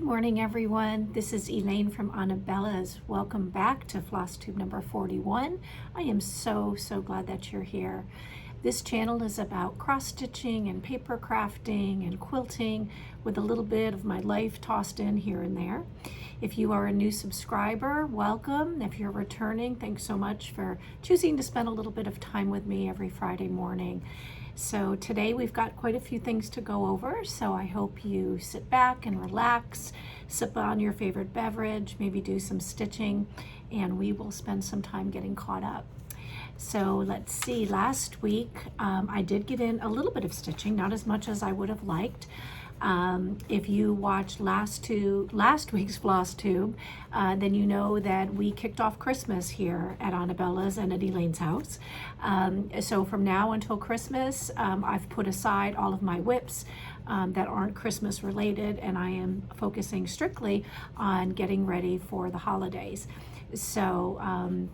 morning, everyone. This is Elayne from Anabellas. Welcome back to Flosstube number 41. I am so glad that you're here. This channel is about cross-stitching and paper crafting and quilting with a little bit of my life tossed in here and there. If you are a new subscriber, welcome. If you're returning, thanks so much for choosing to spend a little bit of time with me every Friday morning. So today we've got quite a few things to go over, so I hope you sit back and relax, sip on your favorite beverage, maybe do some stitching, and we will spend some time getting caught up. So let's see, last week I did get in a little bit of stitching, not as much as I would have liked. If you watched last week's Flosstube, then you know that we kicked off Christmas here at Anabella's and at Elayne's house. So from now until Christmas, I've put aside all of my WIPs that aren't Christmas related, and I am focusing strictly on getting ready for the holidays. So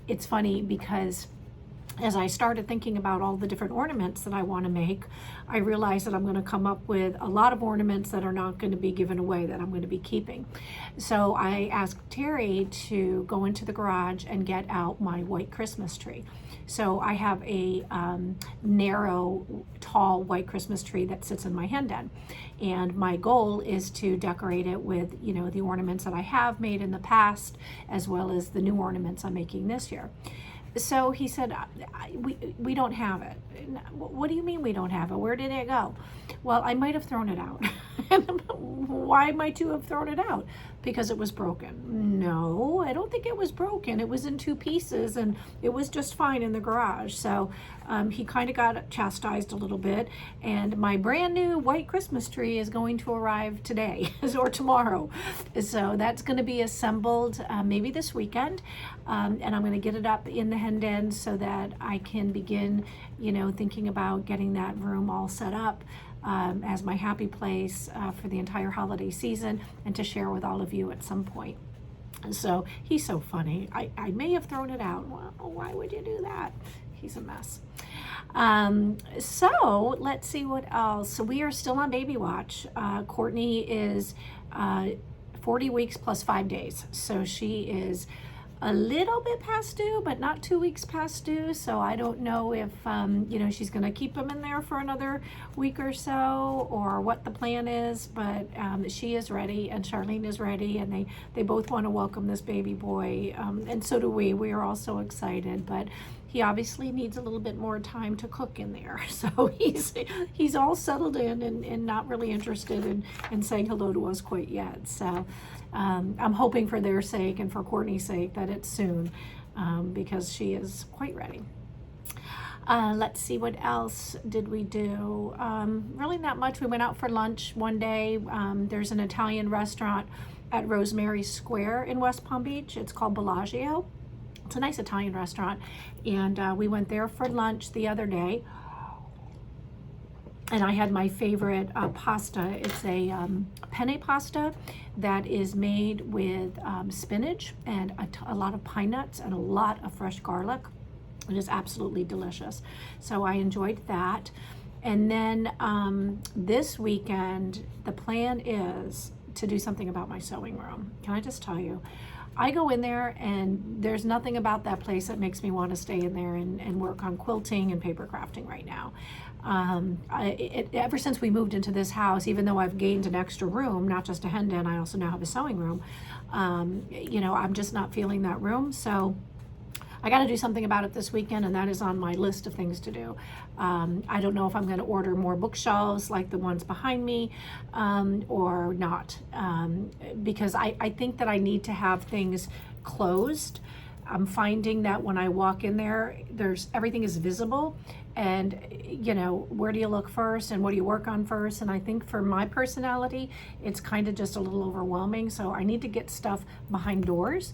it's funny because as I started thinking about all the different ornaments that I want to make, I realized that I'm going to come up with a lot of ornaments that are not going to be given away, that I'm going to be keeping. So I asked Terry to go into the garage and get out my white Christmas tree. So I have a narrow, tall white Christmas tree that sits in my hen den. And my goal is to decorate it with, you know, the ornaments that I have made in the past, as well as the new ornaments I'm making this year. So he said, we don't have it. What do you mean we don't have it? Where did it go? Well, I might have thrown it out. Why might you have thrown it out? Because it was broken. No, I don't think it was broken. It was in two pieces and it was just fine in the garage. So he kind of got chastised a little bit, and my brand new white Christmas tree is going to arrive today or tomorrow. So that's going to be assembled maybe this weekend, and I'm going to get it up in the hen den so that I can begin, you know, thinking about getting that room all set up as my happy place for the entire holiday season, and to share with all of you at some point. So he's so funny. I may have thrown it out. Well, why would you do that? He's a mess. So let's see what else. So we are still on baby watch. Courtney is 40 weeks plus 5 days. So she is a little bit past due, but not 2 weeks past due. So I don't know if, you know, she's going to keep them in there for another week or so, or what the plan is, but she is ready, and Charlene is ready, and they both want to welcome this baby boy, and so do we. We are all so excited, but he obviously needs a little bit more time to cook in there. So he's all settled in and not really interested in saying hello to us quite yet. So I'm hoping for their sake and for Courtney's sake that it's soon, because she is quite ready. Let's see, what else did we do? Really not much. We went out for lunch one day. There's an Italian restaurant at Rosemary Square in West Palm Beach. It's called Bellagio. It's a nice Italian restaurant, and we went there for lunch the other day, and I had my favorite pasta. It's a penne pasta that is made with spinach and a lot of pine nuts and a lot of fresh garlic. It is absolutely delicious. So I enjoyed that. And then this weekend, the plan is to do something about my sewing room. Can I just tell you? I go in there and there's nothing about that place that makes me want to stay in there and work on quilting and paper crafting right now. Ever since we moved into this house, even though I've gained an extra room, not just a hen den, I also now have a sewing room, you know, I'm just not feeling that room. So I got to do something about it this weekend, and that is on my list of things to do. I don't know if I'm going to order more bookshelves like the ones behind me or not, because I think that I need to have things closed. I'm finding that when I walk in there, everything is visible, and you know, where do you look first and what do you work on first? And I think for my personality, it's kind of just a little overwhelming. So I need to get stuff behind doors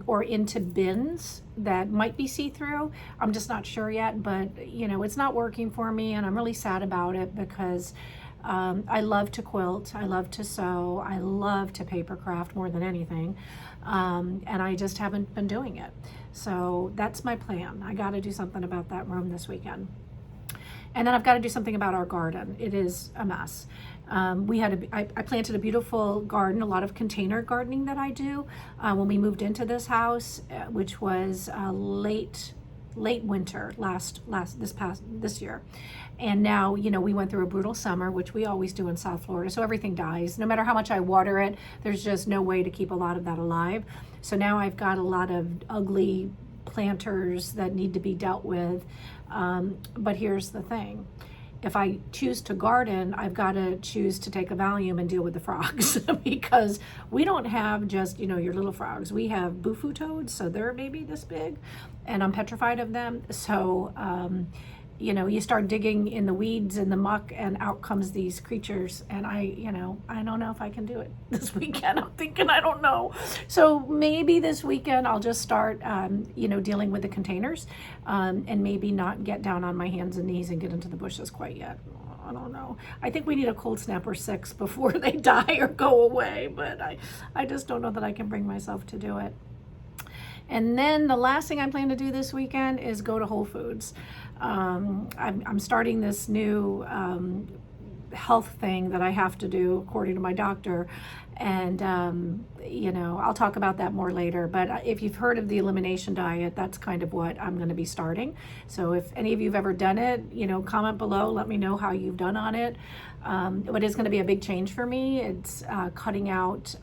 or into bins that might be see-through. I'm just not sure yet, but you know, it's not working for me, and I'm really sad about it because I love to quilt, I love to sew, I love to paper craft more than anything, and I just haven't been doing it. So that's my plan. I got to do something about that room this weekend. And then I've got to do something about our garden. It is a mess. I planted a beautiful garden, a lot of container gardening that I do when we moved into this house, which was late winter this year. And now, you know, we went through a brutal summer, which we always do in South Florida. So everything dies. No matter how much I water it, there's just no way to keep a lot of that alive. So now I've got a lot of ugly planters that need to be dealt with. But here's the thing. If I choose to garden, I've got to choose to take a Valium and deal with the frogs because we don't have just, you know, your little frogs. We have bufu toads, so they're maybe this big, and I'm petrified of them. So, you know, you start digging in the weeds and the muck and out comes these creatures. And I don't know if I can do it this weekend. I'm thinking, I don't know. So maybe this weekend I'll just start, you know, dealing with the containers and maybe not get down on my hands and knees and get into the bushes quite yet. I don't know. I think we need a cold snap or 6 before they die or go away, but I just don't know that I can bring myself to do it. And then the last thing I plan to do this weekend is go to Whole Foods. I'm starting this new health thing that I have to do according to my doctor. And, you know, I'll talk about that more later. But if you've heard of the elimination diet, that's kind of what I'm going to be starting. So if any of you have ever done it, you know, comment below, let me know how you've done on it. But it's going to be a big change for me. It's cutting out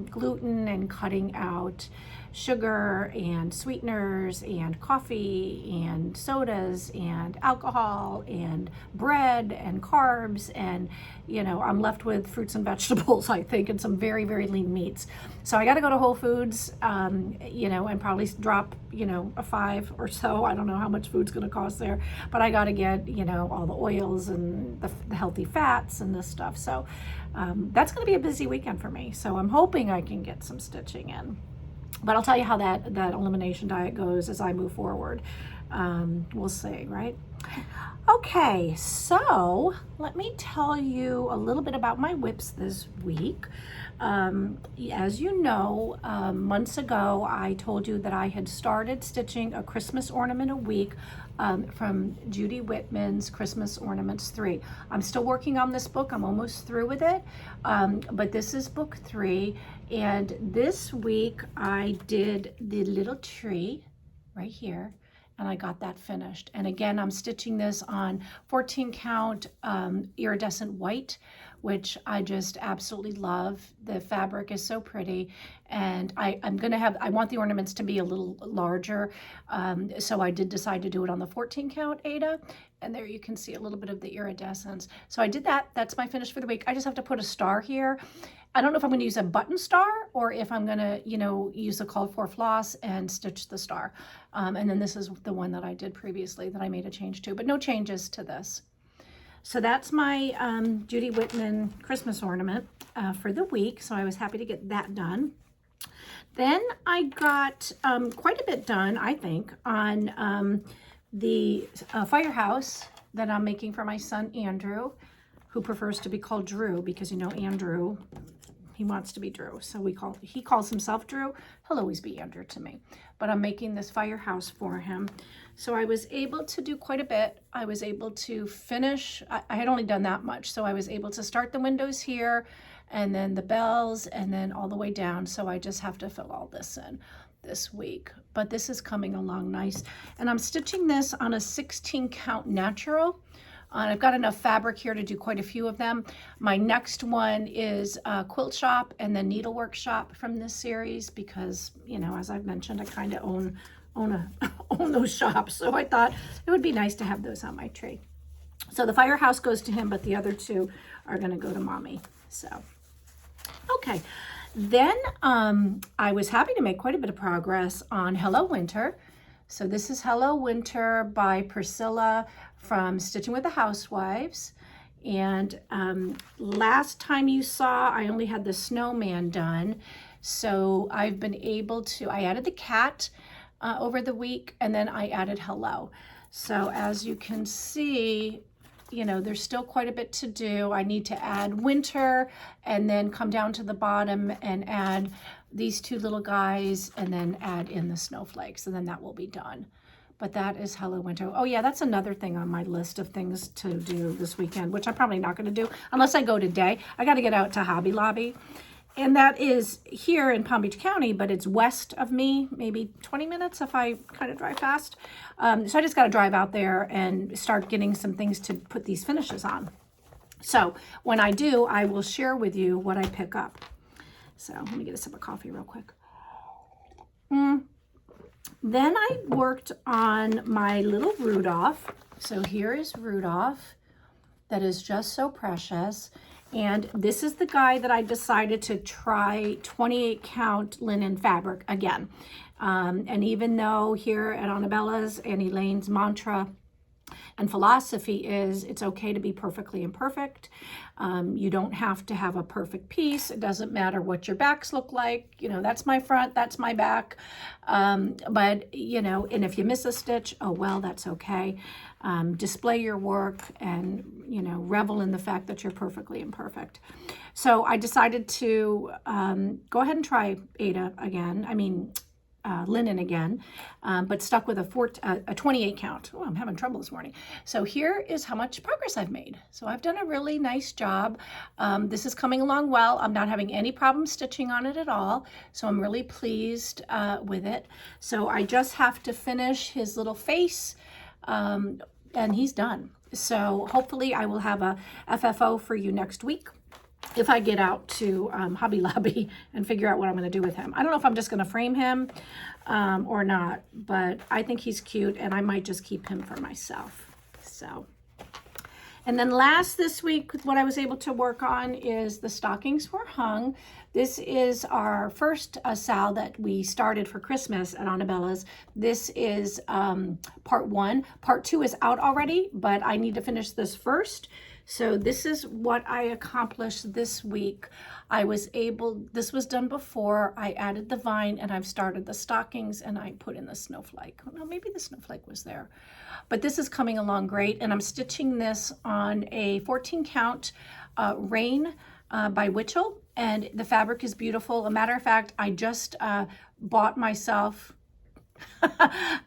gluten and cutting out sugar and sweeteners and coffee and sodas and alcohol and bread and carbs, and you know, I'm left with fruits and vegetables, I think, and some very, very lean meats. So I got to go to Whole Foods, you know, and probably drop, you know, a $5 or so. I don't know how much food's going to cost there, but I got to get, you know, all the oils and the healthy fats and this stuff. So that's going to be a busy weekend for me. So I'm hoping I can get some stitching in. But I'll tell you how that elimination diet goes as I move forward. We'll see, right? Okay, so let me tell you a little bit about my WIPs this week. As you know, months ago, I told you that I had started stitching a Christmas ornament a week from Judy Whitman's Christmas Ornaments 3. I'm still working on this book. I'm almost through with it, but this is book 3. And this week I did the little tree right here, and I got that finished. And again, I'm stitching this on 14 count iridescent white, which I just absolutely love. The fabric is so pretty, and I want the ornaments to be a little larger, so I did decide to do it on the 14 count Aida, and there you can see a little bit of the iridescence. So I did that. That's my finish for the week. I just have to put a star here. I don't know if I'm going to use a button star or if I'm going to, you know, use the called for floss and stitch the star. And then this is the one that I did previously that I made a change to, but no changes to this. So that's my Judy Whitman Christmas ornament for the week. So I was happy to get that done. Then I got quite a bit done, I think, on the firehouse that I'm making for my son, Andrew, who prefers to be called Drew because, you know, Andrew, he wants to be Drew. So he calls himself Drew. He'll always be Andrew to me. But I'm making this firehouse for him. So I was able to do quite a bit. I was able to finish. I had only done that much. So I was able to start the windows here and then the bells and then all the way down. So I just have to fill all this in this week. But this is coming along nice. And I'm stitching this on a 16 count natural. I've got enough fabric here to do quite a few of them. My next one is Quilt Shop and then Needlework Shop from this series because, you know, as I've mentioned, I kind of own those shops. So I thought it would be nice to have those on my tree. So the firehouse goes to him, but the other two are going to go to Mommy. So, okay. Then I was happy to make quite a bit of progress on Hello Winter. So this is Hello Winter by Priscilla from Stitching with the Housewives. And last time you saw, I only had the snowman done. So I've been able to, I added the cat over the week, and then I added Hello. So as you can see, you know, there's still quite a bit to do. I need to add winter and then come down to the bottom and add these two little guys and then add in the snowflakes, and then that will be done. but that is Hello Winter. Oh yeah, that's another thing on my list of things to do this weekend, which I'm probably not going to do unless I go today. I got to get out to Hobby Lobby. And that is here in Palm Beach County, but it's west of me, maybe 20 minutes if I kind of drive fast. So I just got to drive out there and start getting some things to put these finishes on. So when I do, I will share with you what I pick up. So let me get a sip of coffee real quick. Then I worked on my little Rudolph. So here is Rudolph. That is just so precious. And this is the guy that I decided to try 28 count linen fabric again. And even though here at Anabella's and Elayne's mantra and philosophy is it's okay to be perfectly imperfect. You don't have to have a perfect piece. It doesn't matter what your backs look like. You know, that's my front, that's my back. But, you know, and if you miss a stitch, oh, well, that's okay. Display your work and, you know, revel in the fact that you're perfectly imperfect. So I decided to go ahead and try Ada again. I mean, linen again, but stuck with a 28 count. Oh, I'm having trouble this morning. So here is how much progress I've made. So I've done a really nice job. This is coming along well. I'm not having any problem stitching on it at all. So I'm really pleased with it. So I just have to finish his little face and he's done. So hopefully I will have a FFO for you next week if I get out to Hobby Lobby and figure out what I'm going to do with him. I don't know if I'm just going to frame him or not, but I think he's cute and I might just keep him for myself. So, and then last this week, what I was able to work on is the stockings were hung. This is our first sal that we started for Christmas at Anabella's. This is part 1. Part 2 is out already, but I need to finish this first. So this is what I accomplished this week. This was done before I added the vine and I've started the stockings and I put in the snowflake. No, maybe the snowflake was there. But this is coming along great and I'm stitching this on a 14 count Rain by Witchell, and the fabric is beautiful. A matter of fact, I just bought myself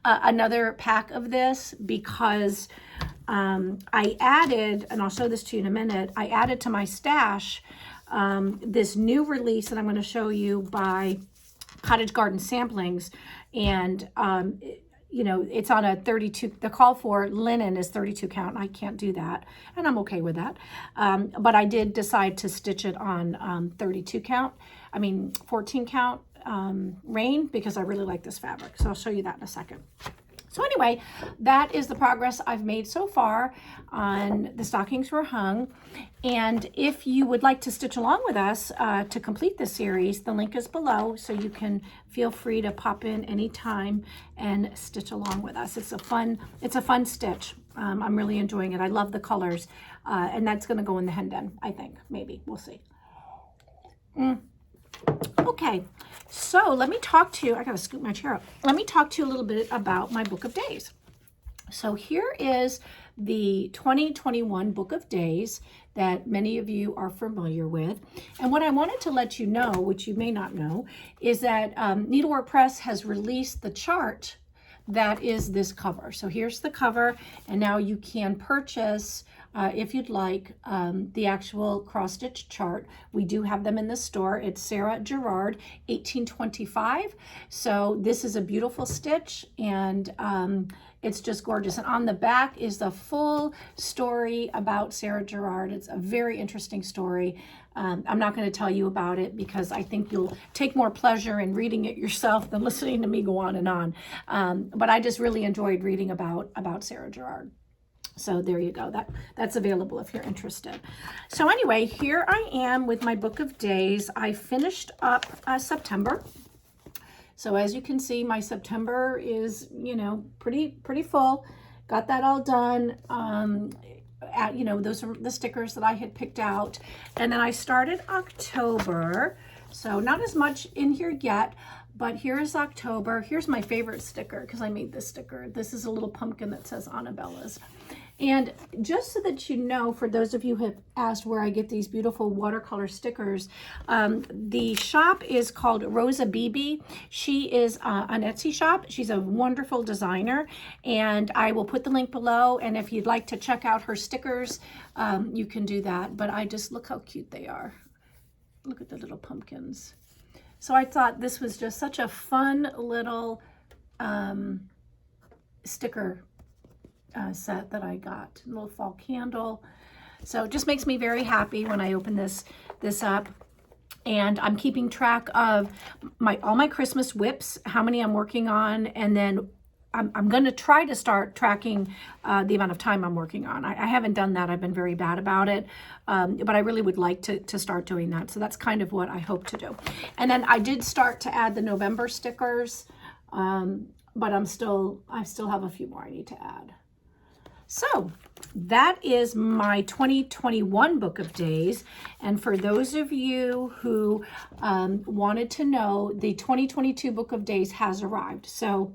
another pack of this because I added, and I'll show this to you in a minute, I added to my stash this new release that I'm going to show you by Cottage Garden Samplings, and you know, it's on a 32, the call for linen is 32 count. I can't do that, and I'm okay with that. But I did decide to stitch it on 32 count, 14 count Rain, because I really like this fabric. So I'll show you that in a second. So anyway, that is the progress I've made so far on the stockings were hung. And if you would like to stitch along with us to complete this series, the link is below, so you can feel free to pop in anytime and stitch along with us. It's a fun stitch. I'm really enjoying it. I love the colors, and that's going to go in the Hendon, I think. Maybe. We'll see. Okay, so let me talk to you. I gotta scoop my chair up. Let me talk to you a little bit about my book of days. So here is the 2021 book of days that many of you are familiar with. And what I wanted to let you know, which you may not know, is that Needlework Press has released the chart that is this cover. So here's the cover, and now you can purchase if you'd like, the actual cross-stitch chart. We do have them in the store. It's Sarah Gerard, 1825. So this is a beautiful stitch, and it's just gorgeous. And on the back is the full story about Sarah Gerard. It's a very interesting story. I'm not going to tell you about it because I think you'll take more pleasure in reading it yourself than listening to me go on and on. But I just really enjoyed reading about Sarah Gerard. So there you go. That's available if you're interested. So anyway, here I am with my book of days. I finished up September. So as you can see, my September is, you know, pretty full. Got that all done. You know, those are the stickers that I had picked out. And then I started October. So not as much in here yet, but here is October. Here's my favorite sticker because I made this sticker. This is a little pumpkin that says Anabellas. And just so that you know, for those of you who have asked where I get these beautiful watercolor stickers, the shop is called Rosa BB. She is an Etsy shop. She's a wonderful designer, and I will put the link below. And if you'd like to check out her stickers, you can do that. But I just, look how cute they are. Look at the little pumpkins. So I thought this was just such a fun little sticker set that I got. A little fall candle. So it just makes me very happy when I open this up. And I'm keeping track of all my Christmas WIPs, how many I'm working on, and then I'm going to try to start tracking the amount of time I'm working on. I haven't done that. I've been very bad about it, but I really would like to start doing that. So that's kind of what I hope to do. And then I did start to add the November stickers, but I still have a few more I need to add. So that is my 2021 Book of Days. And for those of you who wanted to know, the 2022 Book of Days has arrived. So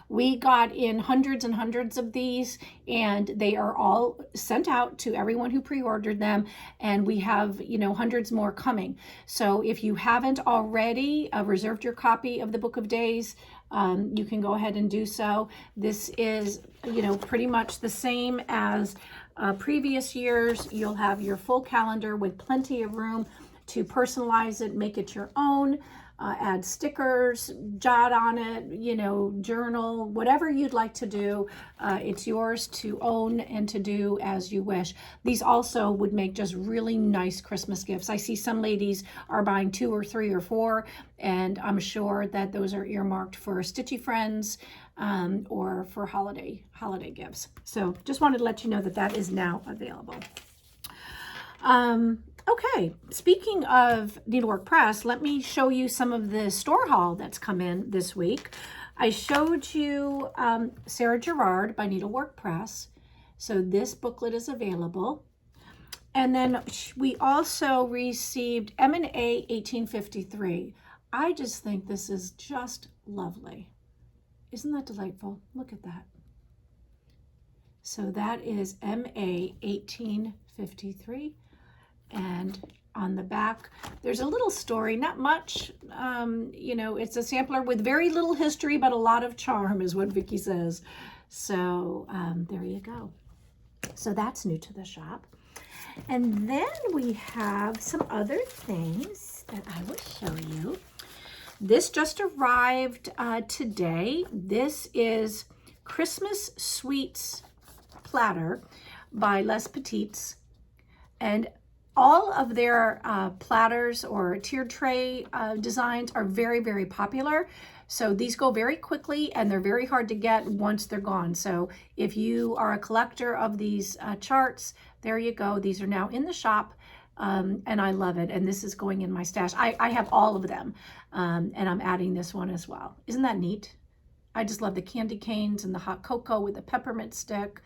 we got in hundreds and hundreds of these, and they are all sent out to everyone who pre-ordered them. And we have, hundreds more coming. So if you haven't already reserved your copy of the Book of Days, you can go ahead and do so. This is, pretty much the same as previous years. You'll have your full calendar with plenty of room to personalize it, make it your own. Add stickers, jot on it, journal, whatever you'd like to do. It's yours to own and to do as you wish. These also would make just really nice Christmas gifts. I see some ladies are buying 2 or 3 or 4, and I'm sure that those are earmarked for stitchy friends or for holiday gifts. So just wanted to let you know that is now available. Okay, speaking of Needlework Press, let me show you some of the store haul that's come in this week. I showed you Sarah Gerard by Needlework Press. So this booklet is available. And then we also received M&A 1853. I just think this is just lovely. Isn't that delightful? Look at that. So that is MA 1853. And on the back, there's a little story, not much, it's a sampler with very little history, but a lot of charm is what Vicki says. So there you go. So that's new to the shop. And then we have some other things that I will show you. This just arrived today. This is Christmas Sweets Platter by Les Petites. And all of their platters or tiered tray designs are very, very popular. So these go very quickly, and they're very hard to get once they're gone. So if you are a collector of these charts, there you go. These are now in the shop, and I love it. And this is going in my stash. I have all of them, and I'm adding this one as well. Isn't that neat? I just love the candy canes and the hot cocoa with the peppermint stick.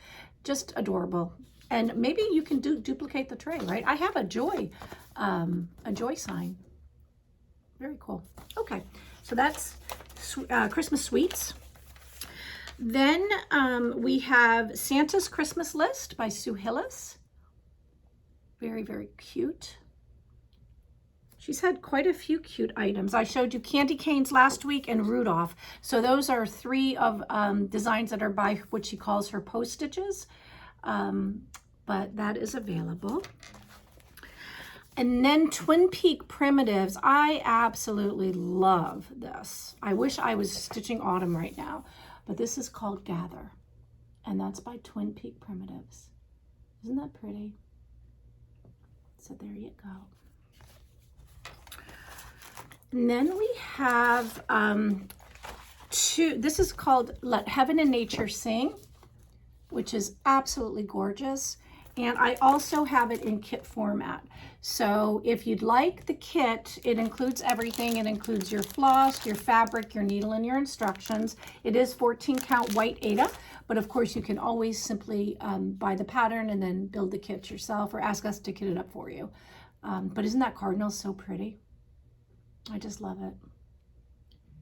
Just adorable. And maybe you can duplicate the tray, right? I have a joy sign. Very cool. Okay, so that's Christmas Sweets. Then we have Santa's Christmas List by Sue Hillis. Very, very cute. She's had quite a few cute items. I showed you candy canes last week and Rudolph. So those are 3 of designs that are by what she calls her post stitches. But that is available. And then Twin Peak Primitives. I absolutely love this. I wish I was stitching autumn right now, but this is called Gather, and that's by Twin Peak Primitives. Isn't that pretty? So there you go. And then we have this is called Let Heaven and Nature Sing, which is absolutely gorgeous. And I also have it in kit format. So if you'd like the kit, it includes everything. It includes your floss, your fabric, your needle, and your instructions. It is 14 count white Aida, but of course you can always simply buy the pattern and then build the kit yourself, or ask us to kit it up for you. But isn't that cardinal so pretty? I just love it.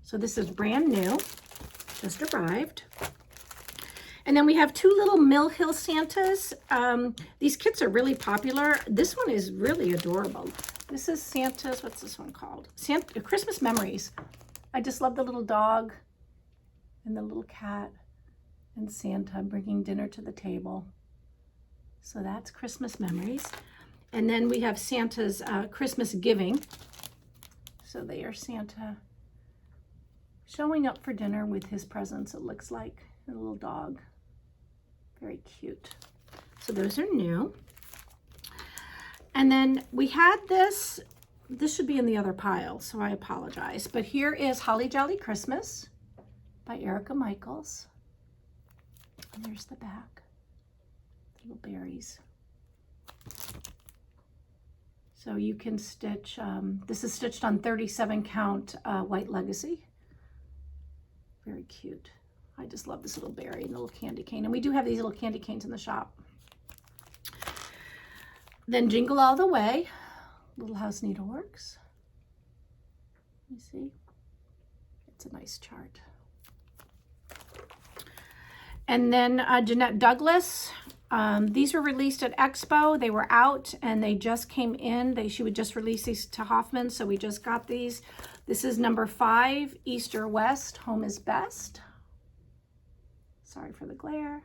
So this is brand new, just arrived. And then we have two little Mill Hill Santas. These kits are really popular. This one is really adorable. This is Santa's, what's this one called? Santa, Christmas Memories. I just love the little dog and the little cat and Santa bringing dinner to the table. So that's Christmas Memories. And then we have Santa's Christmas Giving. So they are Santa showing up for dinner with his presents, it looks like, and a little dog. Very cute. So those are new. And then we had this should be in the other pile, so I apologize. But here is Holly Jolly Christmas by Erica Michaels. And there's the back, little berries. So you can stitch, this is stitched on 37 count white legacy. Very cute. I just love this little berry and little candy cane. And we do have these little candy canes in the shop. Then Jingle All the Way, Little House Needleworks. You see? It's a nice chart. And then Jeannette Douglas. These were released at Expo. They were out and they just came in. She would just release these to Hoffman, so we just got these. This is number 5, East or West, Home is Best. Sorry for the glare.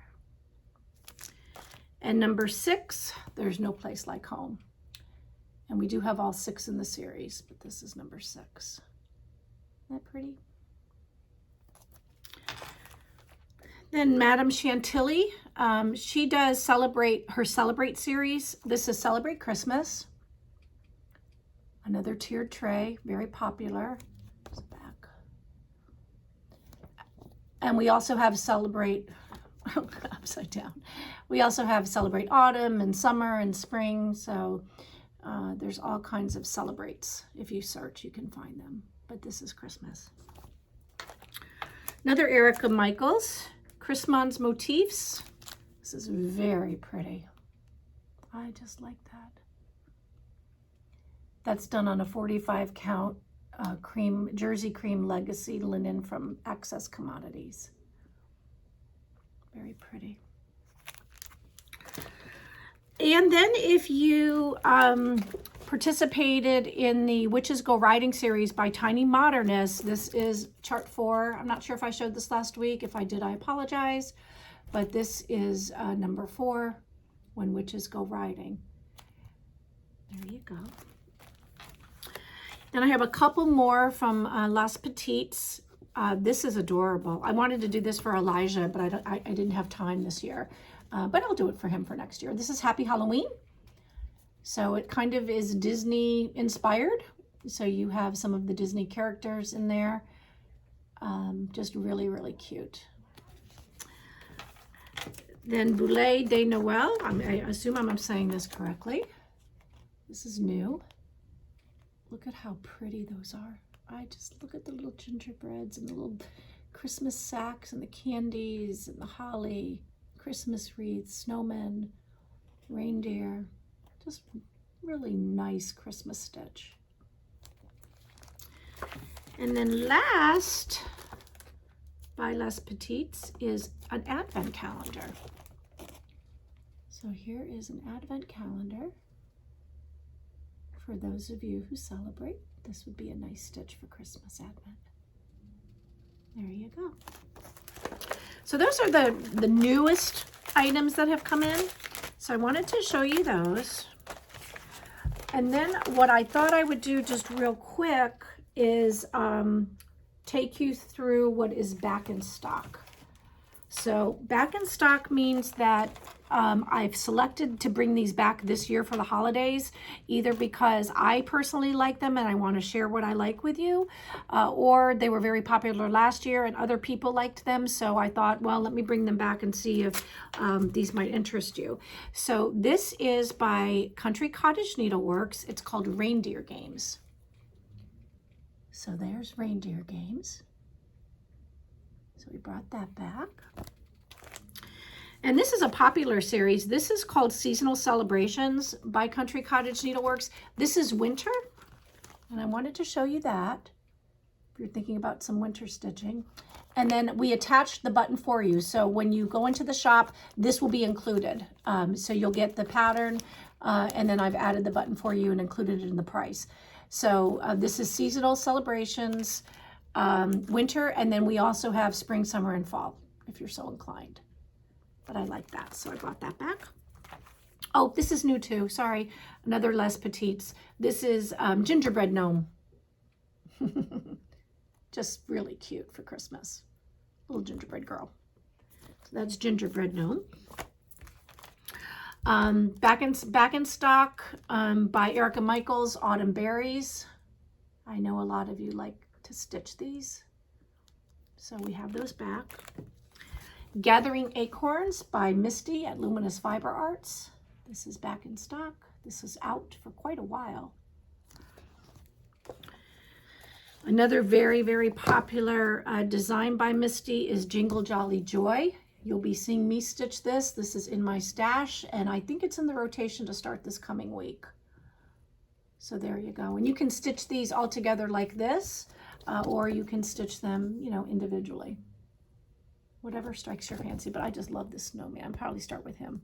And number 6, There's No Place Like Home. And we do have all 6 in the series, but this is number 6. Isn't that pretty? Then Madame Chantilly, she does her Celebrate series. This is Celebrate Christmas. Another tiered tray, very popular. There's the back. And we also have Celebrate, upside down. We also have Celebrate Autumn and Summer and Spring. So there's all kinds of celebrates. If you search, you can find them. But this is Christmas. Another Erica Michaels, Christmas Motifs. This is very pretty. I just like that. That's done on a 45 count Jersey cream legacy linen from Access Commodities. Very pretty. And then if you participated in the Witches Go Riding series by Tiny Modernist, this is chart 4. I'm not sure if I showed this last week. If I did, I apologize. But this is number 4, When Witches Go Riding. There you go. Then I have a couple more from Las Petites. This is adorable. I wanted to do this for Elijah, but I didn't have time this year. But I'll do it for him for next year. This is Happy Halloween. So it kind of is Disney inspired. So you have some of the Disney characters in there. Just really, really cute. Then Boulet de Noël. I assume I'm saying this correctly. This is new. Look at how pretty those are. I just look at the little gingerbreads and the little Christmas sacks and the candies and the holly, Christmas wreaths, snowmen, reindeer. Just really nice Christmas stitch. And then last, by Les Petites, is an advent calendar. So here is an advent calendar. For those of you who celebrate, this would be a nice stitch for Christmas Advent. There you go. So those are the newest items that have come in. So I wanted to show you those. And then what I thought I would do just real quick is take you through what is back in stock. So back in stock means that I've selected to bring these back this year for the holidays, either because I personally like them and I want to share what I like with you, or they were very popular last year and other people liked them. So I thought, well, let me bring them back and see if these might interest you. So this is by Country Cottage Needleworks. It's called Reindeer Games. So there's Reindeer Games. So we brought that back. And this is a popular series. This is called Seasonal Celebrations by Country Cottage Needleworks. This is winter, and I wanted to show you that if you're thinking about some winter stitching. And then we attached the button for you. So when you go into the shop, this will be included. So you'll get the pattern, and then I've added the button for you and included it in the price. So this is seasonal celebrations, winter, and then we also have spring, summer, and fall, if you're so inclined. But I like that, so I brought that back. Oh, this is new too, sorry. Another Les Petites. This is Gingerbread Gnome. Just really cute for Christmas. Little gingerbread girl. So that's Gingerbread Gnome. Back in stock by Erica Michaels, Autumn Berries. I know a lot of you like to stitch these, so we have those back. Gathering Acorns by Misty at Luminous Fiber Arts. This is back in stock. This is out for quite a while. Another very, very popular design by Misty is Jingle Jolly Joy. You'll be seeing me stitch this. This is in my stash, and I think it's in the rotation to start this coming week. So there you go. And you can stitch these all together like this, or you can stitch them, you know, individually. Whatever strikes your fancy, but I just love this snowman. I'll probably start with him.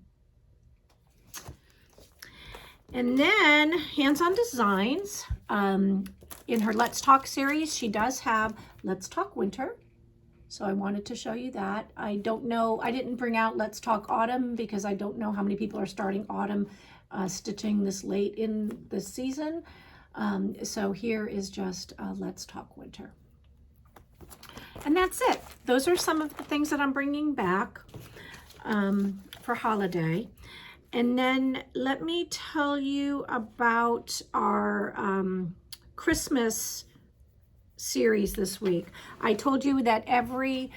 And then Hands-On Designs. In her Let's Talk series, she does have Let's Talk Winter. So I wanted to show you that. I don't know, I didn't bring out Let's Talk Autumn because I don't know how many people are starting autumn stitching this late in the season. So here is just Let's Talk Winter. And that's it. Those are some of the things that I'm bringing back for holiday. And then let me tell you about our Christmas series this week. I told you that every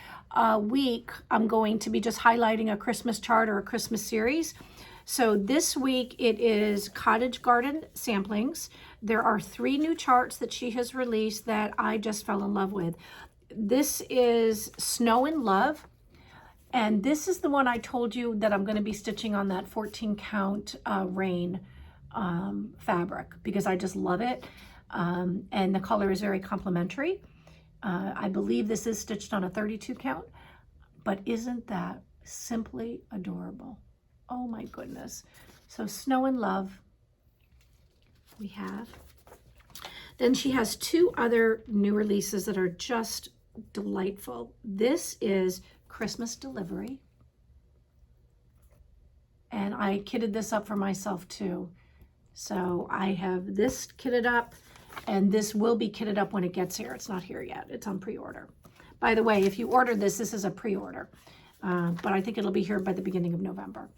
week I'm going to be just highlighting a Christmas chart or a Christmas series. So this week it is Cottage Garden Samplings. There are 3 new charts that she has released that I just fell in love with. This is Snow and Love. And this is the one I told you that I'm going to be stitching on that 14 count rain fabric because I just love it. And the color is very complimentary. I believe this is stitched on a 32 count, but isn't that simply adorable? Oh my goodness. So Snow and Love we have. Then she has 2 other new releases that are just delightful. This is Christmas Delivery. And I kitted this up for myself too. So I have this kitted up, and this will be kitted up when it gets here. It's not here yet. It's on pre-order. By the way, if you order this, this is a pre-order. But I think it'll be here by the beginning of November.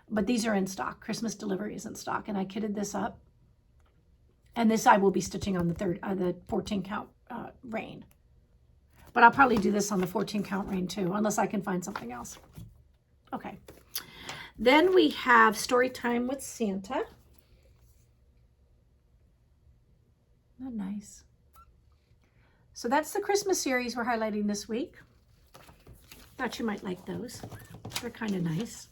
But these are in stock. Christmas Delivery is in stock. And I kitted this up. And this I will be stitching on the 14 count rain. But I'll probably do this on the 14 count rain too, unless I can find something else. Okay. Then we have Story Time with Santa. Not nice. So that's the Christmas series we're highlighting this week. Thought you might like those. They're kind of nice.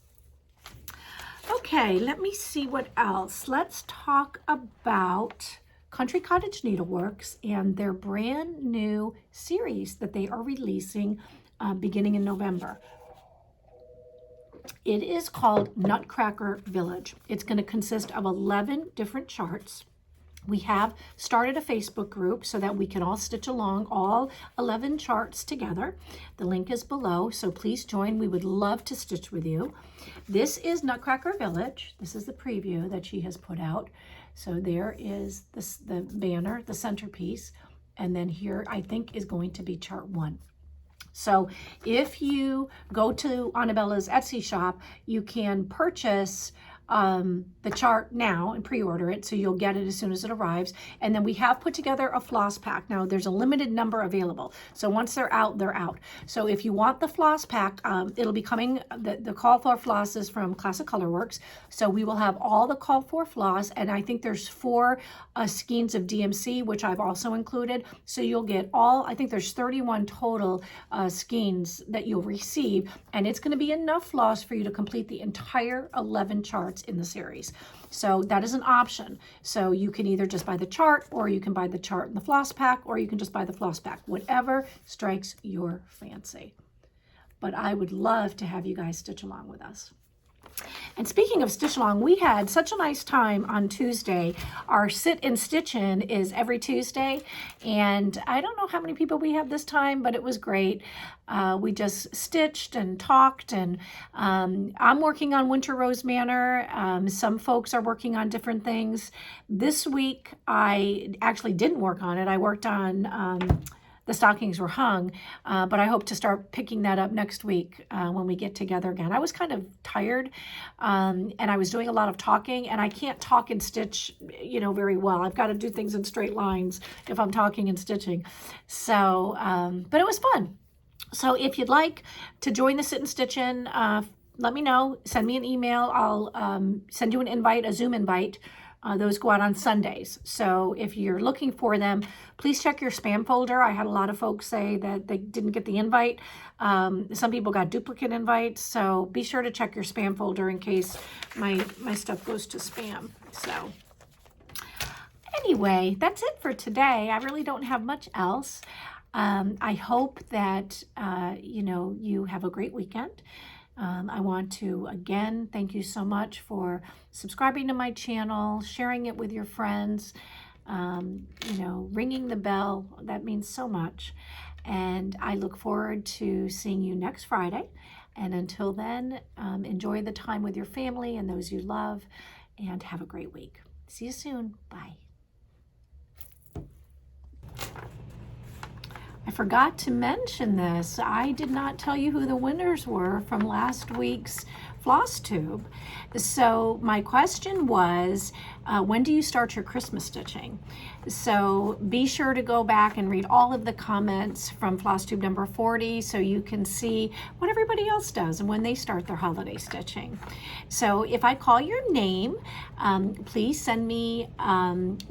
Okay, let me see what else. Let's talk about Country Cottage Needleworks and their brand new series that they are releasing beginning in November. It is called Nutcracker Village. It's going to consist of 11 different charts. We have started a Facebook group so that we can all stitch along all 11 charts together. The link is below, so please join. We would love to stitch with you. This is Nutcracker Village. This is the preview that she has put out. So there is the banner, the centerpiece, and then here I think is going to be chart 1. So if you go to Anabella's Etsy shop, you can purchase the chart now and pre-order it, so you'll get it as soon as it arrives. And then we have put together a FlossPak. Now there's a limited number available, so once they're out, they're out. So if you want the FlossPak, it'll be coming, the call for floss is from Classic Colorworks, so we will have all the call for floss, and I think there's 4 skeins of DMC, which I've also included, so you'll get all, I think there's 31 total skeins that you'll receive, and it's going to be enough floss for you to complete the entire 11 charts charts in the series. So that is an option. So you can either just buy the chart, or you can buy the chart in the FlossPak, or you can just buy the FlossPak, whatever strikes your fancy. But I would love to have you guys stitch along with us. And speaking of stitch along, we had such a nice time on Tuesday. Our sit and stitch in is every Tuesday, and I don't know how many people we had this time, but it was great. We just stitched and talked, and I'm working on Winter Rose Manor. Some folks are working on different things. This week I actually didn't work on it. I worked on the stockings were hung, but I hope to start picking that up next week when we get together again. I was kind of tired, and I was doing a lot of talking, and I can't talk and stitch, very well. I've got to do things in straight lines if I'm talking and stitching. So, but it was fun. So if you'd like to join the sit and stitch in, let me know. Send me an email. I'll send you an invite, a Zoom invite. Those go out on Sundays. So if you're looking for them, please check your spam folder. I had a lot of folks say that they didn't get the invite. Some people got duplicate invites. So be sure to check your spam folder in case my stuff goes to spam. So anyway, that's it for today. I really don't have much else. I hope that, you have a great weekend. I want to, again, thank you so much for subscribing to my channel, sharing it with your friends, ringing the bell. That means so much. And I look forward to seeing you next Friday. And until then, enjoy the time with your family and those you love, and have a great week. See you soon. Bye. I forgot to mention this. I did not tell you who the winners were from last week's Flosstube. So my question was, when do you start your Christmas stitching? So be sure to go back and read all of the comments from Flosstube number 40 so you can see what everybody else does and when they start their holiday stitching. So if I call your name, please send me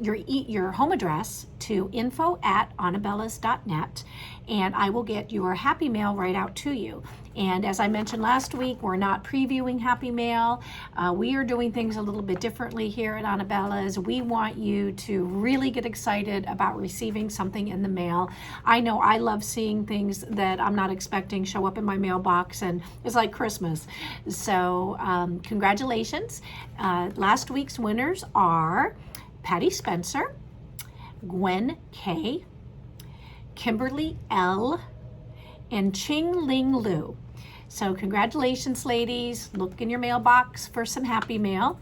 your home address to info@anabellas.net, and I will get your Happy Mail right out to you. And as I mentioned last week, we're not previewing Happy Mail. We are doing things a little bit differently here at Anabellas. We want you to really get excited about receiving something in the mail. I know I love seeing things that I'm not expecting show up in my mailbox, and it's like Christmas. So congratulations. Last week's winners are Patti Spencer, Gwen K, Kimberly L, and Ching-Ling-Liu. So congratulations, ladies. Look in your mailbox for some Happy Mail.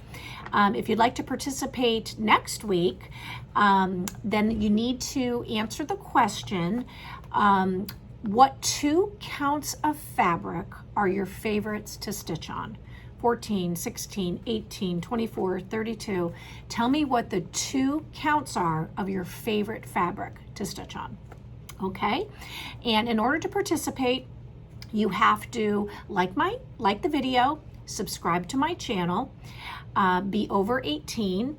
If you'd like to participate next week, then you need to answer the question, what 2 counts of fabric are your favorites to stitch on? 14, 16, 18, 24, 32. Tell me what the 2 counts are of your favorite fabric to stitch on. Okay, and in order to participate, you have to like the video, subscribe to my channel, be over 18,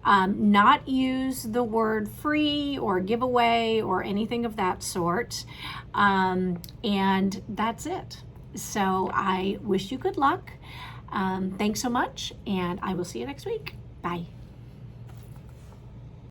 not use the word free or giveaway or anything of that sort, and that's it. So I wish you good luck. Thanks so much, and I will see you next week. Bye.